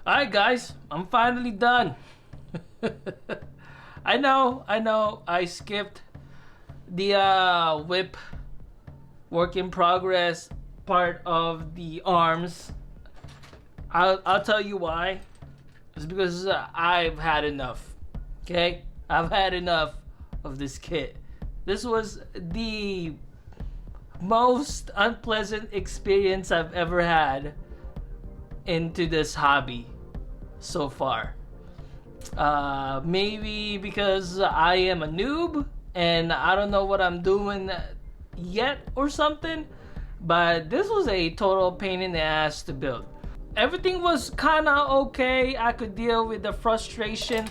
Alright guys, I'm finally done. I know, I skipped the whip work in progress part of the arms. I'll tell you why. It's because I've had enough. Okay? I've had enough of this kit. This was the most unpleasant experience I've ever had into this hobby so far. Maybe because I am a noob and I don't know what I'm doing yet or something, but this was a total pain in the ass to build. Everything was kind of okay. I could deal with the frustration.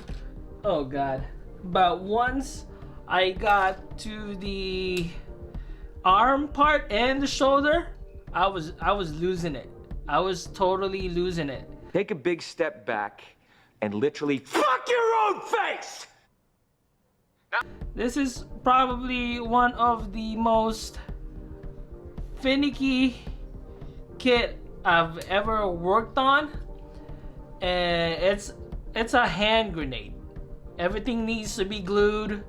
Oh god. But once I got to the arm part and the shoulder, I was losing it. I was totally losing it. Take a big step back and literally fuck your own face! This is probably one of the most finicky kit I've ever worked on, and it's a hand grenade. Everything needs to be glued,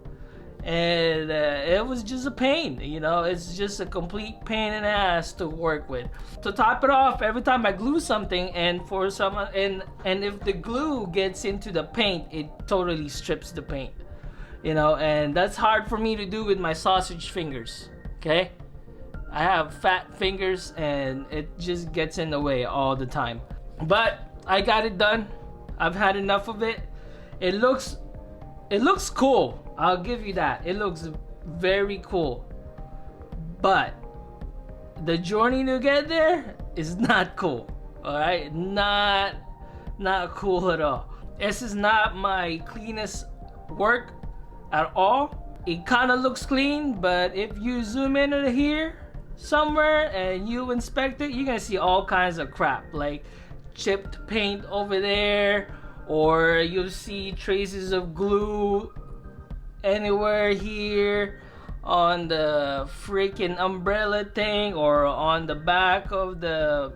and it was just a pain. You know, it's just a complete pain in the ass to work with. To top it off, every time I glue something, and if the glue gets into the paint, it totally strips the paint. You know, and that's hard for me to do with my sausage fingers. Okay, I have fat fingers and it just gets in the way all the time. But I got it done. I've had enough of it. It looks cool. I'll give you that. It looks very cool. But the journey to get there is not cool. All right, not cool at all. This is not my cleanest work at all. It kind of looks clean, but if you zoom into here somewhere and you inspect it, you're gonna see all kinds of crap, like chipped paint over there, or you'll see traces of glue anywhere here on the freaking umbrella thing, or on the back of the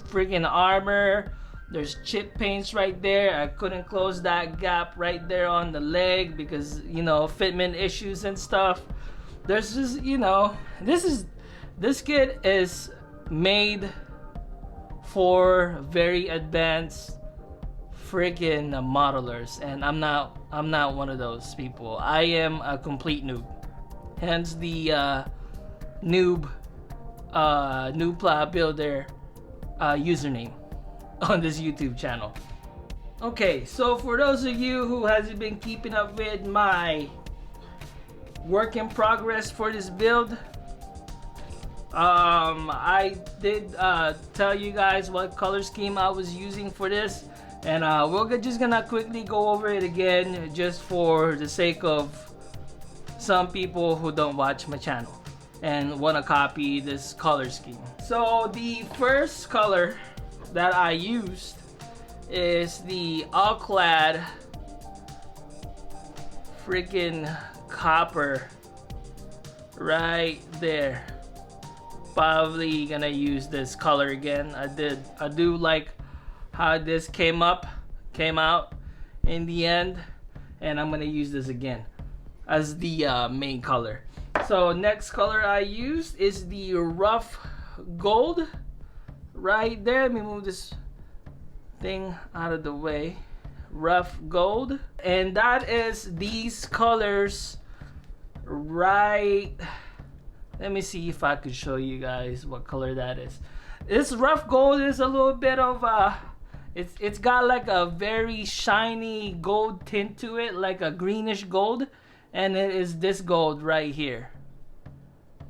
freaking armor. There's chip paints right there. I couldn't close that gap right there on the leg because, you know, fitment issues and stuff. There's just, you know, this kit is made for very advanced freaking modelers, and I'm not one of those people. I am a complete noob. Hence the noob Noobla Builder username on this YouTube channel. Okay, so for those of you who hasn't been keeping up with my work in progress for this build, I did tell you guys what color scheme I was using for this, and we're just gonna quickly go over it again just for the sake of some people who don't watch my channel and want to copy this color scheme. So the first color that I used is the All-Clad freaking copper right there. Probably gonna use this color again. I do like how this came out in the end, and I'm gonna use this again as the main color. So next color I used is the rough gold right there. Let me move this thing out of the way. Rough gold, and that is these colors right. Let me see if I could show you guys what color that is. This rough gold is a little bit of it's got like a very shiny gold tint to it, like a greenish gold, and it is this gold right here.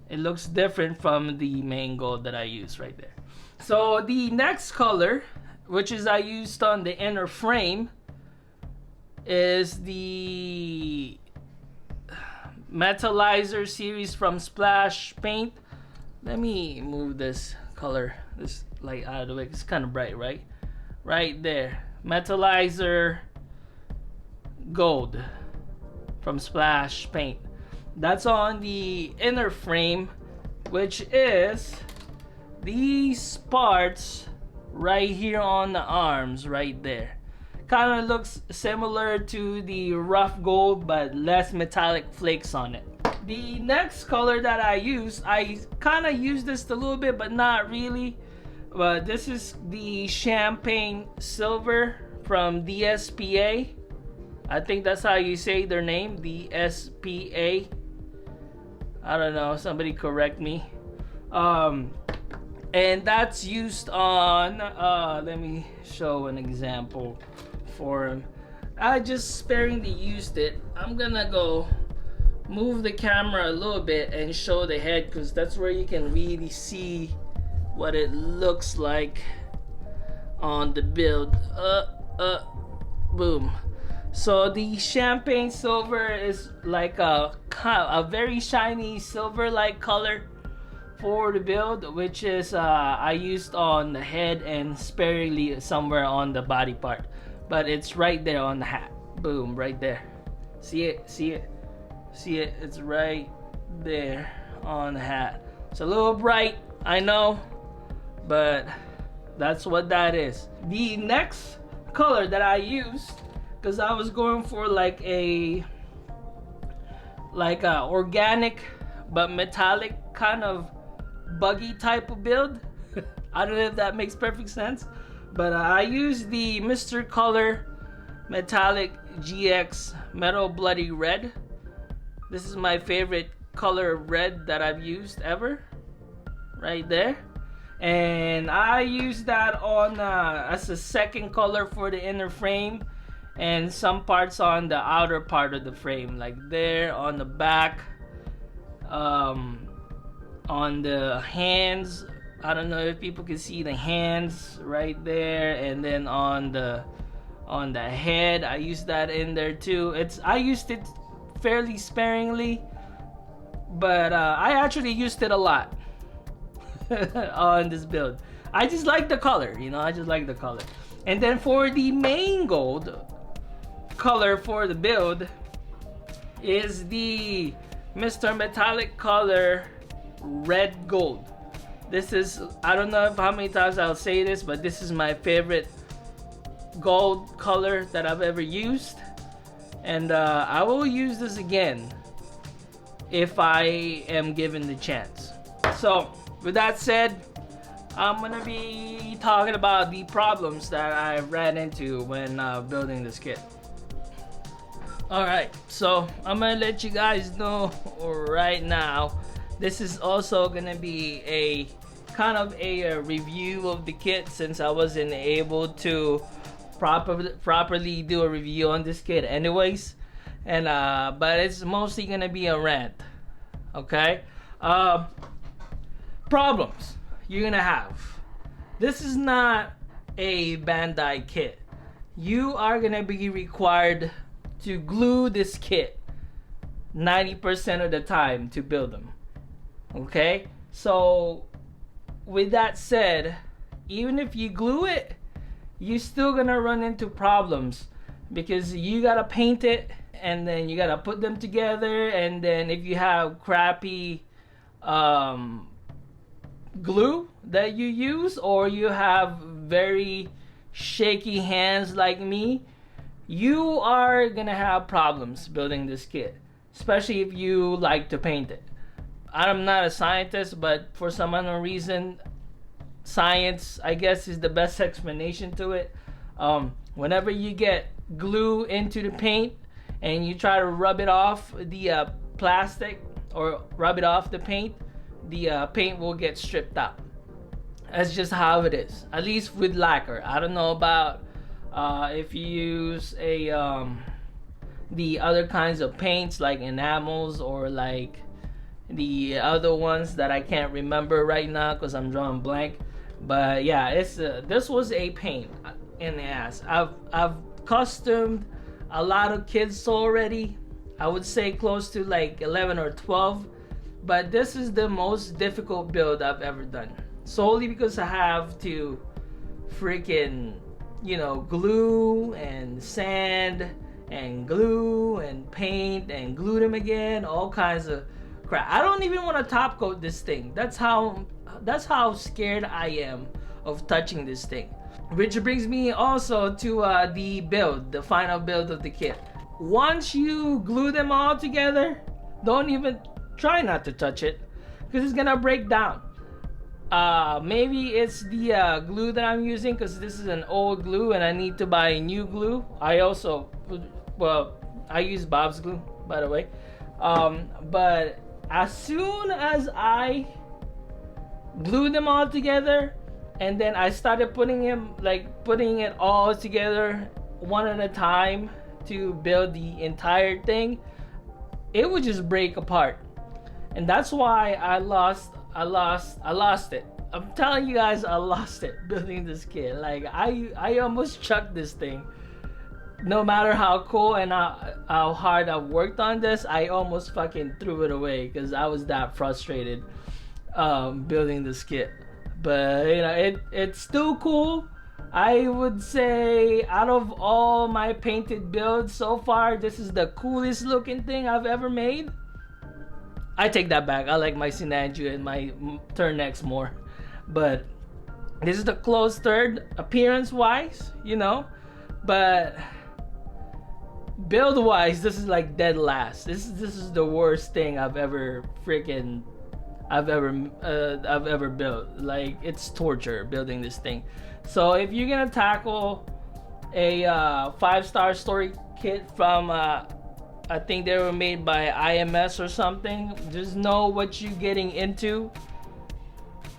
It looks different from the main gold that I use right there. So the next color, which is I used on the inner frame, is the Metalizer series from Splash Paint. Let me move this color, this light out of the way. It's kind of bright, right? Right there. Metalizer Gold from Splash Paint. That's on the inner frame, which is these parts right here on the arms, right there. Kind of looks similar to the rough gold, but less metallic flakes on it. The next color that I kind of used this a little bit, but not really. But this is the champagne silver from DSPA. I think that's how you say their name, DSPA. I don't know, somebody correct me. And that's used on, let me show an example for him. I just sparingly used it. I'm gonna go move the camera a little bit and show the head, because that's where you can really see what it looks like on the build. Boom. So the champagne silver is like a very shiny silver-like color for the build, which is I used on the head and sparingly somewhere on the body part, but it's right there on the hat. Boom, right there. See it? See it? See it? It's right there on the hat. It's a little bright, I know, but that's what that is. The next color that I used, because I was going for like a organic but metallic kind of buggy type of build. I don't know if that makes perfect sense, but I used the Mr. Color Metallic GX Metal Bloody Red. This is my favorite color of red that I've used ever, right there. And I used that on as a second color for the inner frame, and some parts on the outer part of the frame, like there on the back, on the hands. I don't know if people can see the hands right there, and then on the head, I used that in there too. I used it fairly sparingly, but I actually used it a lot on this build. I just like the color, you know, I just like the color. And then for the main gold color for the build is the Mr. Metallic Color Red Gold. This is, I don't know how many times I'll say this, but this is my favorite gold color that I've ever used, and I will use this again if I am given the chance. So with that said, I'm gonna be talking about the problems that I ran into when building this kit. Alright, so I'm gonna let you guys know right now, this is also gonna be a kind of a review of the kit, since I wasn't able to properly do a review on this kit anyways, and but it's mostly gonna be a rant. Okay, problems you're gonna have. This is not a Bandai kit. You are gonna be required to glue this kit 90% of the time to build them. Okay, so with that said, even if you glue it, you're still gonna run into problems, because you gotta paint it, and then you gotta put them together, and then if you have crappy glue that you use, or you have very shaky hands like me, you are gonna have problems building this kit, especially if you like to paint it. I'm not a scientist, but for some unknown reason, science, I guess, is the best explanation to it. Whenever you get glue into the paint and you try to rub it off the plastic, or rub it off the paint will get stripped out. That's just how it is, at least with lacquer. I don't know about if you use the other kinds of paints like enamels, or like the other ones that I can't remember right now because I'm drawing blank. But yeah, it's this was a pain in the ass. I've customed a lot of kits already. I would say close to like 11 or 12, but this is the most difficult build I've ever done, solely because I have to freaking, you know, glue and sand and glue and paint and glue them again, all kinds of crap. I don't even want to top coat this thing. That's how that's how scared I am of touching this thing. Which brings me also to the final build of the kit. Once you glue them all together, don't even try not to touch it, because it's gonna break down. Maybe it's the glue that I'm using, because this is an old glue and I need to buy new glue. I also, well, I use Bob's glue, by the way. But as soon as I glue them all together, and then I started putting it all together one at a time to build the entire thing, it would just break apart. And that's why I lost it. I'm telling you guys, I lost it building this kit. Like I almost chucked this thing. No matter how cool and how hard I've worked on this, I almost fucking threw it away because I was that frustrated building this kit. But you know, it's still cool. I would say out of all my painted builds so far, this is the coolest looking thing I've ever made. I take that back. I like my Sinanju and my Turnex more. But this is the close third appearance wise, you know. But build wise, this is like dead last. This is the worst thing I've ever built. Like, it's torture building this thing. So if you're gonna tackle a 5-star story kit from I think they were made by IMS or something, just know what you're getting into.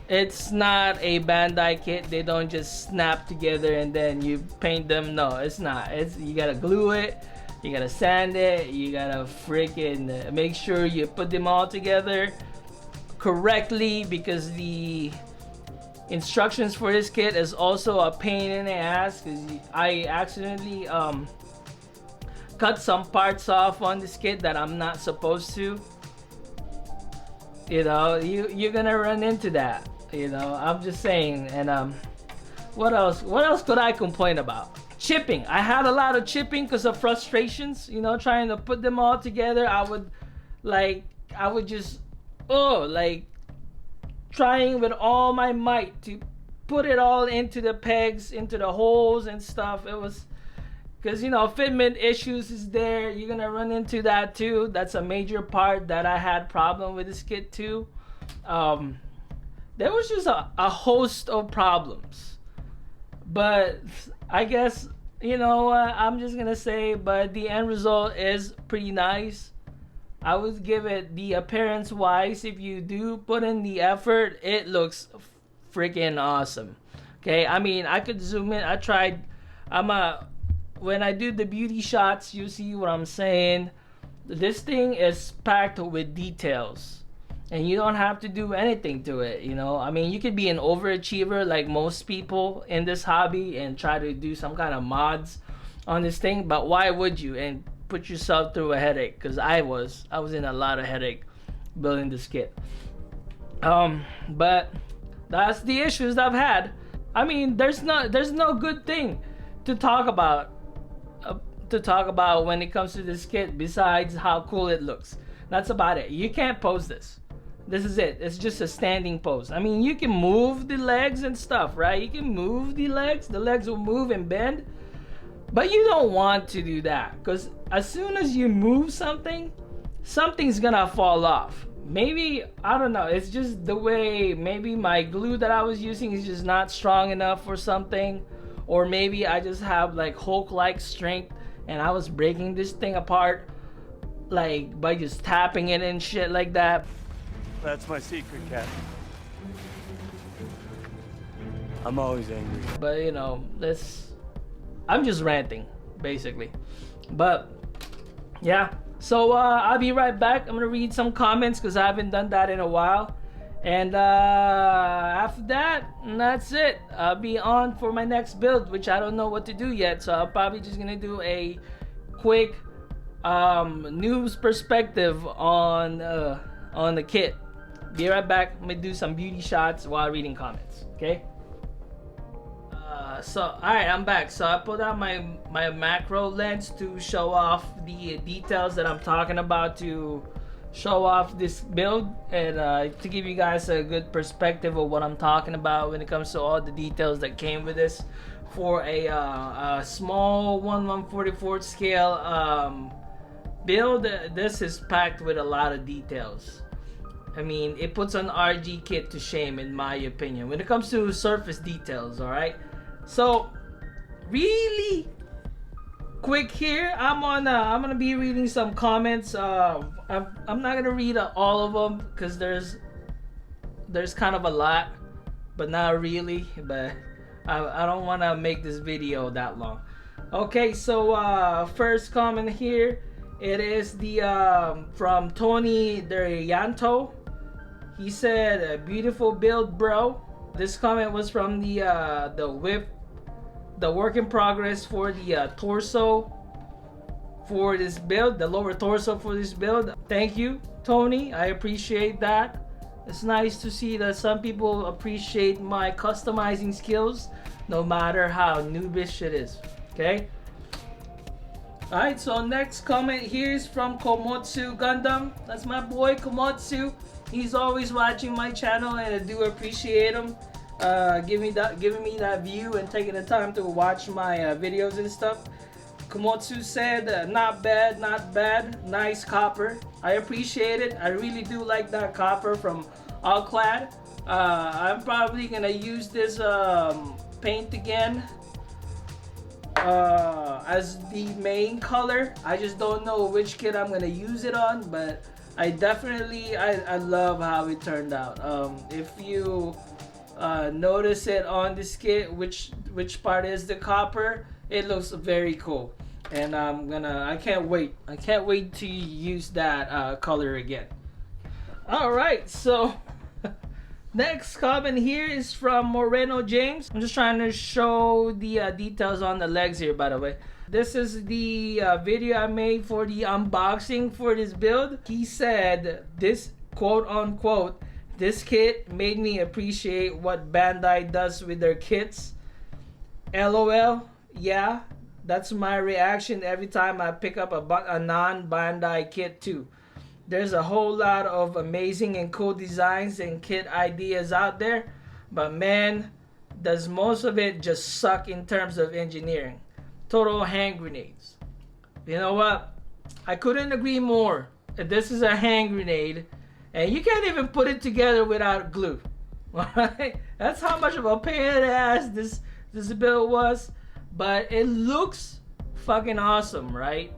It's not a Bandai kit. They don't just snap together and then you paint them. No, it's not. You gotta glue it, you gotta sand it, you gotta freaking make sure you put them all together correctly, because the instructions for this kit is also a pain in the ass, because I accidentally cut some parts off on this kit that I'm not supposed to. You know, you're gonna run into that. You know, I'm just saying. And what else could I complain about? Chipping. I had a lot of chipping because of frustrations, you know, trying to put them all together. I would just trying with all my might to put it all into the pegs, into the holes and stuff. It was because, you know, fitment issues is there. You're gonna run into that too. That's a major part that I had problem with this kit too. There was just a host of problems, but I guess, you know, I'm just gonna say, but the end result is pretty nice. I would give it, the appearance wise, if you do put in the effort, it looks freaking awesome. Okay, I mean, I could zoom in. I tried. When I do the beauty shots, you see what I'm saying. This thing is packed with details, and you don't have to do anything to it. You know, I mean, you could be an overachiever like most people in this hobby and try to do some kind of mods on this thing, but why would you? And put yourself through a headache, because I was in a lot of headache building this kit. But that's the issues I've had. I mean, there's no good thing to talk about when it comes to this kit besides how cool it looks. That's about it. You can't pose this. This is it. It's just a standing pose. I mean, you can move the legs and stuff, right? You can move the legs. The legs will move and bend. But you don't want to do that, because as soon as you move something, something's gonna fall off. Maybe, I don't know, it's just the way, maybe my glue that I was using is just not strong enough or something. Or maybe I just have like Hulk-like strength and I was breaking this thing apart like by just tapping it and shit like that. That's my secret, Cat. I'm always angry. But you know, I'm just ranting, basically. But yeah, so I'll be right back. I'm gonna read some comments because I haven't done that in a while. And after that, that's it. I'll be on for my next build, which I don't know what to do yet. So I'm probably just gonna do a quick news perspective on the kit. Be right back. I'm gonna do some beauty shots while reading comments. Okay. So alright, I'm back. So I pulled out my macro lens to show off the details that I'm talking about, to show off this build and to give you guys a good perspective of what I'm talking about when it comes to all the details that came with this. For a small 1/144th scale build, this is packed with a lot of details. I mean, it puts an RG kit to shame in my opinion when it comes to surface details. All right, so really quick here, I'm gonna be reading some comments. I'm not gonna read all of them because there's kind of a lot, but not really. But I don't want to make this video that long. Okay, so first comment here, it is the from Tony Derianto. He said, "A beautiful build, bro." This comment was from the whip, the work in progress for the torso for this build, the lower torso for this build. Thank you, Tony. I appreciate that. It's nice to see that some people appreciate my customizing skills, no matter how noobish it is. Okay. Alright, so next comment here is from Komotsu Gundam. That's my boy Komotsu. He's always watching my channel, and I do appreciate him giving me that view and taking the time to watch my videos and stuff. Komotsu said, not bad, not bad. Nice copper. I appreciate it. I really do like that copper from Allclad. I'm probably gonna use this paint again as the main color. I just don't know which kit I'm gonna use it on, but I definitely I love how it turned out. If you notice it on this kit, which part is the copper, it looks very cool, and I can't wait to use that color again. All right, so next comment here is from Moreno James. I'm just trying to show the details on the legs here, by the way. This is the video I made for the unboxing for this build. He said, this quote unquote, "This kit made me appreciate what Bandai does with their kits." LOL. Yeah, that's my reaction every time I pick up a non-Bandai kit too. There's a whole lot of amazing and cool designs and kit ideas out there, but man, does most of it just suck in terms of engineering. Total hand grenades. You know what? I couldn't agree more. This is a hand grenade, and you can't even put it together without glue. Alright? That's how much of a pain in the ass this build was, but it looks fucking awesome, right?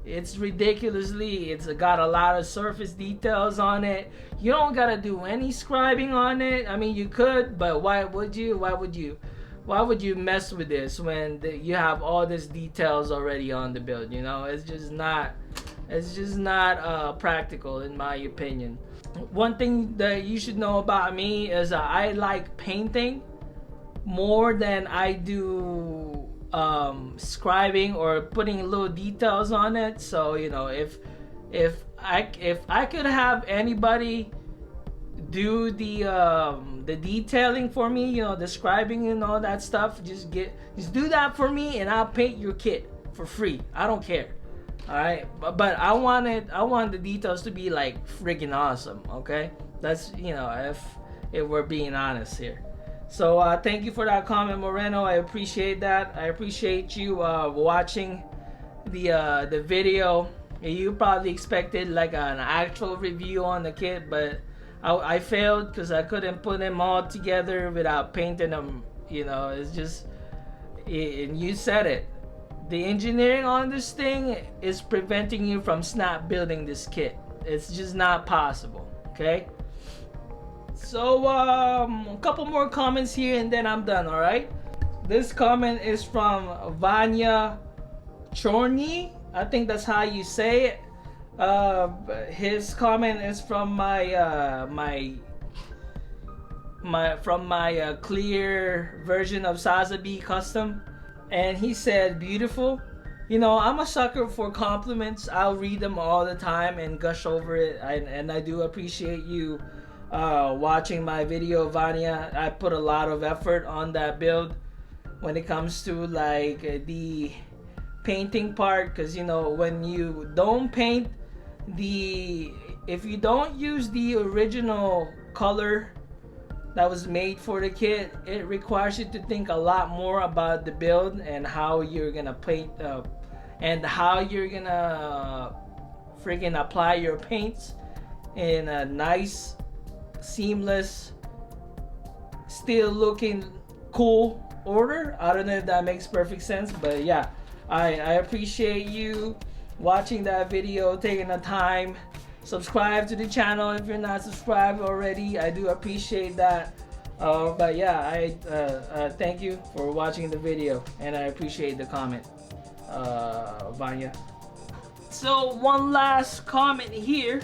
It's ridiculously, it's got a lot of surface details on it. You don't gotta do any scribing on it. I mean, you could, but why would you? Why would you mess with this when you have all these details already on the build? You know, it's just not practical in my opinion. One thing that you should know about me is I like painting more than I do scribing or putting little details on it. So you know, if I could have anybody do the detailing for me, you know, the scribing and all that stuff, just do that for me and I'll paint your kit for free. I don't care. All right, but I want the details to be like freaking awesome. Okay, that's, you know, if we're being honest here. So thank you for that comment, Moreno. I appreciate that. I appreciate you watching the video. You probably expected like an actual review on the kit, but I failed because I couldn't put them all together without painting them. You know, it's just, and you said it. The engineering on this thing is preventing you from snap building this kit. It's just not possible. Okay. So a couple more comments here and then I'm done. All right. This comment is from Vanya Chorny. I think that's how you say it. His comment is from my clear version of Sazabi custom, and he said, "Beautiful." You know, I'm a sucker for compliments. I'll read them all the time and gush over it, and I do appreciate you watching my video, Vanya. I put a lot of effort on that build when it comes to like the painting part, because you know, when you don't paint the if you don't use the original color that was made for the kit, it requires you to think a lot more about the build and how you're gonna paint and how you're gonna freaking apply your paints in a nice, seamless, still looking cool order. I don't know if that makes perfect sense, but yeah, I appreciate you watching that video, taking the time. Subscribe to the channel if you're not subscribed already. I do appreciate that. But yeah, I thank you for watching the video, and I appreciate the comment, Vanya. So one last comment here.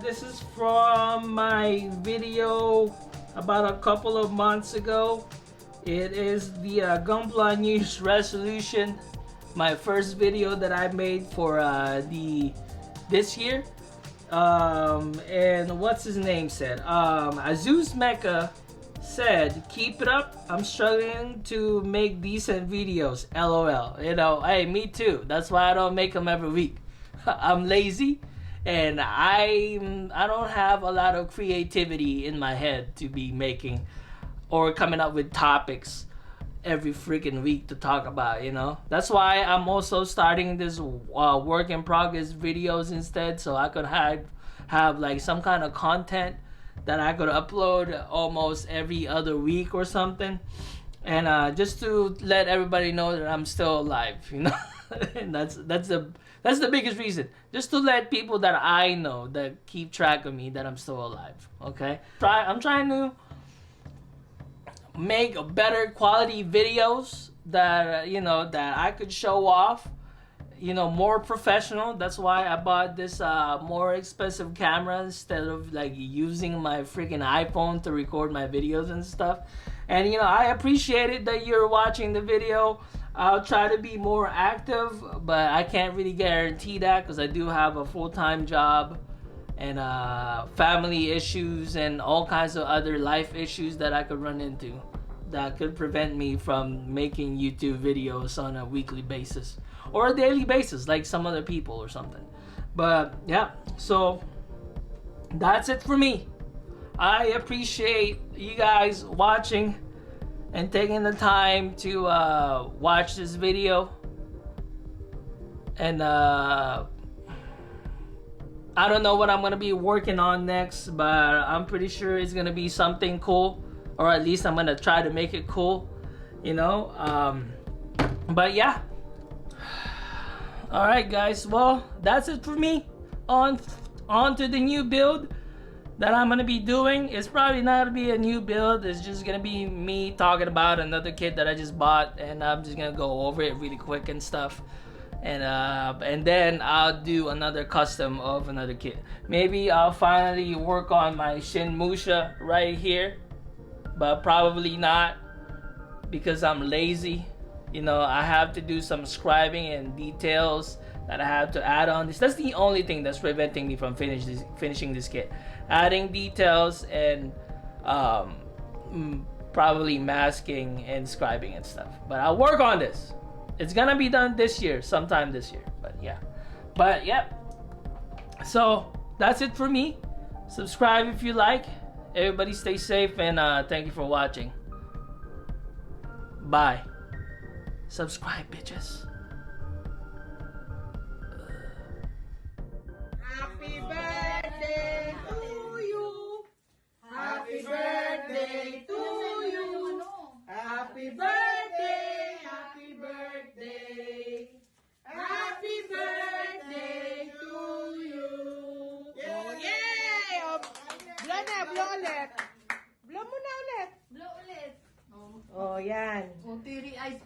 This is from my video about a couple of months ago. It is the Gunpla News resolution, my first video that I made for this year. And what's his name said? Azuz Mecha said, "Keep it up. I'm struggling to make decent videos. LOL." You know, hey, me too. That's why I don't make them every week. I'm lazy, and I don't have a lot of creativity in my head to be making or coming up with topics every freaking week to talk about, you know. That's why I'm also starting this work in progress videos instead, so I could have like some kind of content that I could upload almost every other week or something, and just to let everybody know that I'm still alive, you know. And that's the biggest reason, just to let people that I know that keep track of me that I'm still alive. Okay, I'm trying to make better quality videos that you know, that I could show off, you know, more professional. That's why I bought this more expensive camera instead of like using my freaking iPhone to record my videos and stuff. And you know, I appreciate it that you're watching the video. I'll try to be more active, but I can't really guarantee that because I do have a full-time job and family issues and all kinds of other life issues that I could run into that could prevent me from making YouTube videos on a weekly basis or a daily basis like some other people or something. But yeah, so that's it for me. I appreciate you guys watching and taking the time to watch this video, and I don't know what I'm gonna be working on next, but I'm pretty sure it's gonna be something cool, or at least I'm gonna try to make it cool, you know. But yeah, all right guys, well, that's it for me. On to the new build that I'm gonna be doing. It's probably not gonna be a new build, it's just gonna be me talking about another kit that I just bought, and I'm just gonna go over it really quick and stuff, and then I'll do another custom of another kit. Maybe I'll finally work on my Shin Musha right here, but probably not because I'm lazy. You know, I have to do some scribing and details that I have to add on this. That's the only thing that's preventing me from finishing this kit. Adding details and probably masking and scribing and stuff. But I'll work on this. It's gonna be done this year, sometime this year. But yeah. But yep. So that's it for me. Subscribe if you like. Everybody stay safe, and thank you for watching. Bye. Subscribe, bitches. Happy birthday to you. Happy birthday to you. Happy birthday, happy birthday. Happy birthday to you. Oh, yay! Oh, blow na, blow ulit. Blow mo na ulit. Blow ulit. Oh, yan. Oh, teary eyes